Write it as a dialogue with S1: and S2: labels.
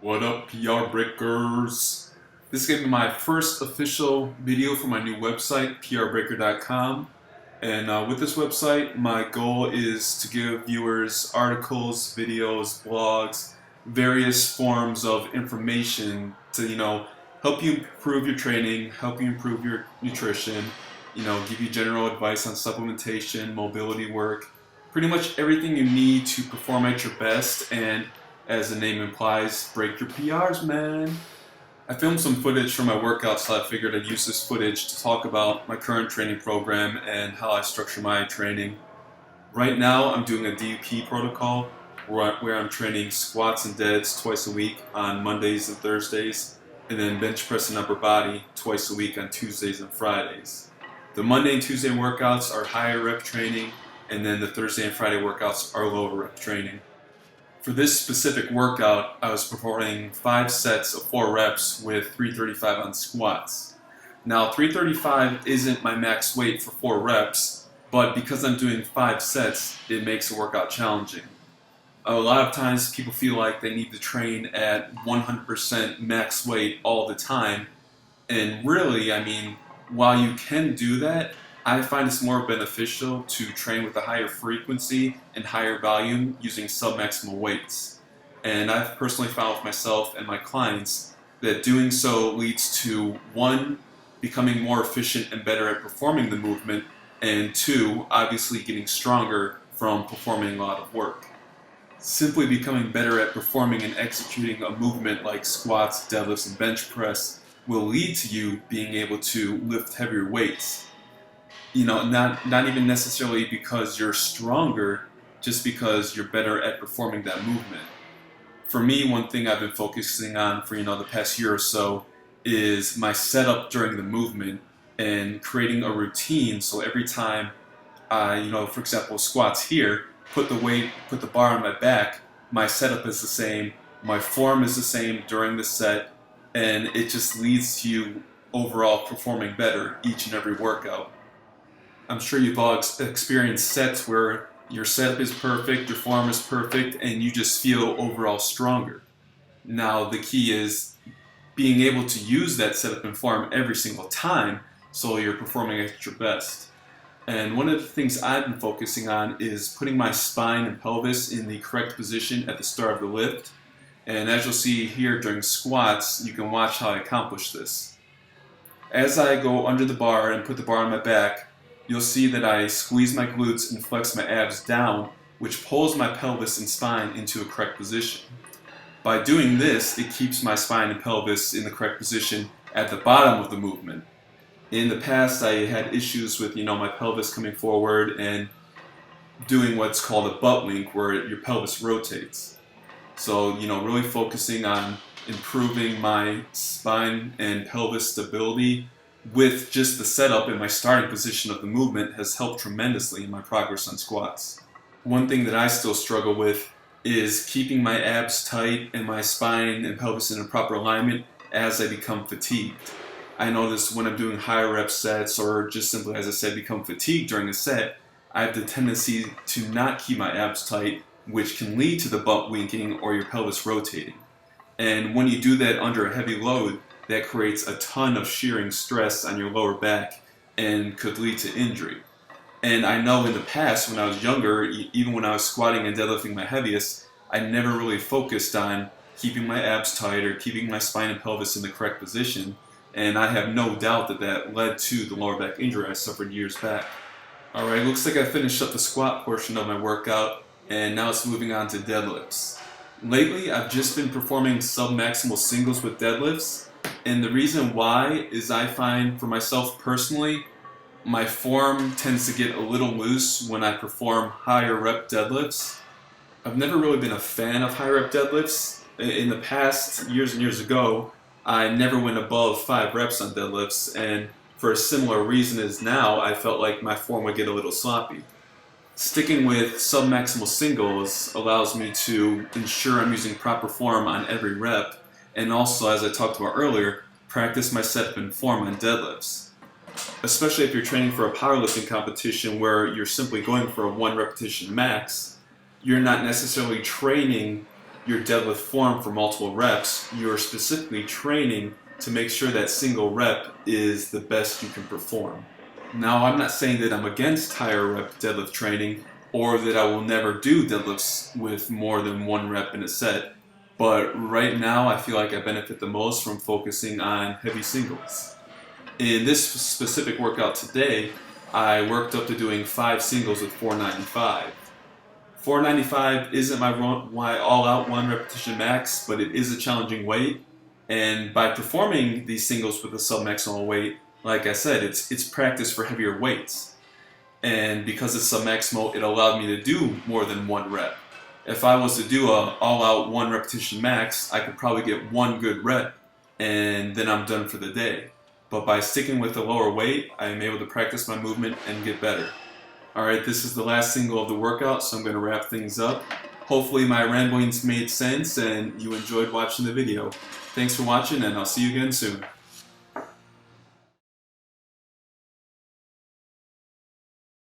S1: What up, PR Breakers? This is going to be my first official video for my new website, prbreaker.com. And with this website, my goal is to give viewers articles, videos, blogs, various forms of information to, help you improve your training, help you improve your nutrition, give you general advice on supplementation, mobility work, pretty much everything you need to perform at your best and, as the name implies, break your PRs, man. I filmed some footage from my workouts, so I figured I'd use this footage to talk about my current training program and how I structure my training. Right now, I'm doing a DUP protocol where I'm training squats and deads twice a week on Mondays and Thursdays, and then bench press and upper body twice a week on Tuesdays and Fridays. The Monday and Tuesday workouts are higher rep training, and then the Thursday and Friday workouts are lower rep training. For this specific workout, I was performing 5 sets of 4 reps with 335 on squats. Now, 335 isn't my max weight for 4 reps, but because I'm doing 5 sets, it makes the workout challenging. A lot of times people feel like they need to train at 100% max weight all the time, and really, while you can do that, I find it's more beneficial to train with a higher frequency and higher volume using submaximal weights. And I've personally found with myself and my clients that doing so leads to 1, becoming more efficient and better at performing the movement, and 2, obviously getting stronger from performing a lot of work. Simply becoming better at performing and executing a movement like squats, deadlifts, and bench press will lead to you being able to lift heavier weights. Not even necessarily because you're stronger, just because you're better at performing that movement. For me, one thing I've been focusing on for the past year or so is my setup during the movement and creating a routine. So every time I, for example, squats here, put the bar on my back, my setup is the same, my form is the same during the set, and it just leads to you overall performing better each and every workout. I'm sure you've all experienced sets where your setup is perfect, your form is perfect, and you just feel overall stronger. Now, the key is being able to use that setup and form every single time so you're performing at your best. And one of the things I've been focusing on is putting my spine and pelvis in the correct position at the start of the lift. And as you'll see here during squats, you can watch how I accomplish this. As I go under the bar and put the bar on my back, you'll see that I squeeze my glutes and flex my abs down, which pulls my pelvis and spine into a correct position. By doing this, it keeps my spine and pelvis in the correct position at the bottom of the movement. In the past, I had issues with my pelvis coming forward and doing what's called a butt wink, where your pelvis rotates. So, really focusing on improving my spine and pelvis stability with just the setup and my starting position of the movement has helped tremendously in my progress on squats. One thing that I still struggle with is keeping my abs tight and my spine and pelvis in a proper alignment as I become fatigued. I notice when I'm doing higher rep sets, or just simply, as I said, become fatigued during a set, I have the tendency to not keep my abs tight, which can lead to the butt winking or your pelvis rotating. And when you do that under a heavy load, that creates a ton of shearing stress on your lower back and could lead to injury. And I know in the past, when I was younger, even when I was squatting and deadlifting my heaviest, I never really focused on keeping my abs tight or keeping my spine and pelvis in the correct position. And I have no doubt that led to the lower back injury I suffered years back. Alright, looks like I finished up the squat portion of my workout, and now it's moving on to deadlifts. Lately, I've just been performing submaximal singles with deadlifts. And the reason why is I find, for myself personally, my form tends to get a little loose when I perform higher rep deadlifts. I've never really been a fan of high rep deadlifts. In the past, years and years ago, I never went above 5 reps on deadlifts, and for a similar reason as now, I felt like my form would get a little sloppy. Sticking with submaximal singles allows me to ensure I'm using proper form on every rep, and also, as I talked about earlier, practice my setup and form on deadlifts. Especially if you're training for a powerlifting competition where you're simply going for a 1 repetition max, you're not necessarily training your deadlift form for multiple reps, you're specifically training to make sure that single rep is the best you can perform. Now, I'm not saying that I'm against higher rep deadlift training or that I will never do deadlifts with more than one rep in a set, but right now I feel like I benefit the most from focusing on heavy singles. In this specific workout today, I worked up to doing 5 singles with 495. 495 isn't my all-out 1 repetition max, but it is a challenging weight, and by performing these singles with a sub-maximal weight, like I said, it's practice for heavier weights. And because it's sub-maximal, it allowed me to do more than 1 rep. If I was to do a all-out 1 repetition max, I could probably get 1 good rep, and then I'm done for the day. But by sticking with the lower weight, I am able to practice my movement and get better. Alright, this is the last single of the workout, so I'm going to wrap things up. Hopefully my ramblings made sense and you enjoyed watching the video. Thanks for watching, and I'll see you again soon.